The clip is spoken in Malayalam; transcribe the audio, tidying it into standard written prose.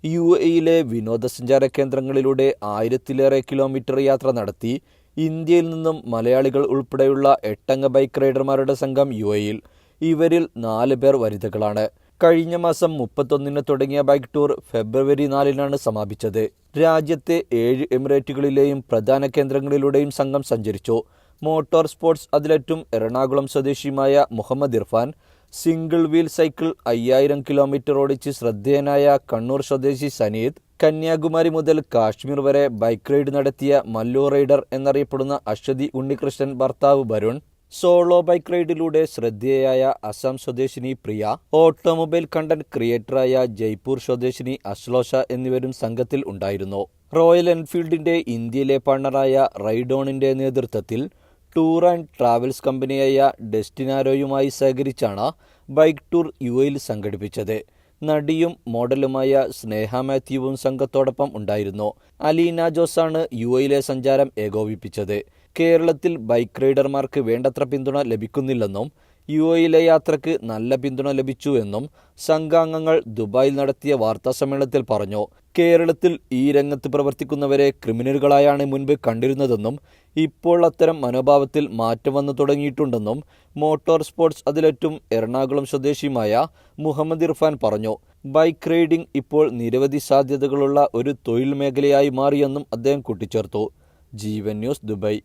യുഎഇയിലെ വിനോദസഞ്ചാര കേന്ദ്രങ്ങളിലൂടെ 1000-ലേറെ കിലോമീറ്റർ യാത്ര നടത്തി ഇന്ത്യയിൽ നിന്നും മലയാളികൾ ഉൾപ്പെടെയുള്ള 8 ബൈക്ക് റൈഡർമാരുടെ സംഘം യുഎഇയിൽ. ഇവരിൽ 4 പേർ വനിതകളാണ്. കഴിഞ്ഞ മാസം 31-ന് തുടങ്ങിയ ബൈക്ക് ടൂർ ഫെബ്രുവരി 4-നാണ് സമാപിച്ചത്. രാജ്യത്തെ 7 എമിറേറ്റുകളിലെയും പ്രധാന കേന്ദ്രങ്ങളിലൂടെയും സംഘം സഞ്ചരിച്ചു. മോട്ടോർ സ്പോർട്സ് അത്ലറ്റും എറണാകുളം സ്വദേശിയുമായ Muhammad Irfan, single wheel cycle 5000 kilometre ഓടിച്ച് ശ്രദ്ധേയനായ കണ്ണൂർ സ്വദേശി സനീദ്, കന്യാകുമാരി മുതൽ കാശ്മീർ വരെ ബൈക്ക് റൈഡ് നടത്തിയ മല്ലു റൈഡർ എന്നറിയപ്പെടുന്ന അശ്വതി ഉണ്ണികൃഷ്ണൻ ഭർത്താവ് വരുൺ, സോളോ ബൈക്ക് റൈഡിലൂടെ ശ്രദ്ധേയയായ അസം സ്വദേശിനി പ്രിയ, ഓട്ടോമൊബൈൽ കണ്ടന്റ് ക്രിയേറ്ററായ ജയ്പൂർ സ്വദേശിനി അശ്ലോഷ എന്നിവരും സംഘത്തിൽ ഉണ്ടായിരുന്നു. റോയൽ എൻഫീൽഡിന്റെ ഇന്ത്യയിലെ പാർട്ണറായ റൈഡോണിന്റെ നേതൃത്വത്തിൽ ടൂർ ആൻഡ് ട്രാവൽസ് കമ്പനിയായ ഡെസ്റ്റിനാരോയുമായി സഹകരിച്ചാണ് ബൈക്ക് ടൂർ യുഎഇയിൽ സംഘടിപ്പിച്ചത്. നടിയും മോഡലുമായ സ്നേഹ മാത്യുവും സംഘത്തോടൊപ്പം ഉണ്ടായിരുന്നു. അലീന ജോസാണ് യുഎഇയിലെ സഞ്ചാരം ഏകോപിപ്പിച്ചത്. കേരളത്തിൽ ബൈക്ക് റൈഡർമാർക്ക് വേണ്ടത്ര പിന്തുണ ലഭിക്കുന്നില്ലെന്നും യുഎഇയിലെ യാത്രയ്ക്ക് നല്ല പിന്തുണ ലഭിച്ചു എന്നും സംഘാംഗങ്ങൾ ദുബായിൽ നടത്തിയ വാർത്താസമ്മേളനത്തിൽ പറഞ്ഞു. കേരളത്തിൽ ഈ രംഗത്ത് പ്രവർത്തിക്കുന്നവരെ ക്രിമിനലുകളായാണ് മുൻപ് കണ്ടിരുന്നതെന്നും ഇപ്പോൾ അത്തരം മനോഭാവത്തിൽ മാറ്റം വന്നു തുടങ്ങിയിട്ടുണ്ടെന്നും മോട്ടോർ സ്പോർട്സ് അത്ലറ്റും എറണാകുളം സ്വദേശിയുമായ മുഹമ്മദ് ഇർഫാൻ പറഞ്ഞു. ബൈക്ക് റൈഡിംഗ് ഇപ്പോൾ നിരവധി സാധ്യതകളുള്ള ഒരു തൊഴിൽ മേഖലയായി മാറിയെന്നും അദ്ദേഹം കൂട്ടിച്ചേർത്തു. ജീവൻ ന്യൂസ്, ദുബായ്.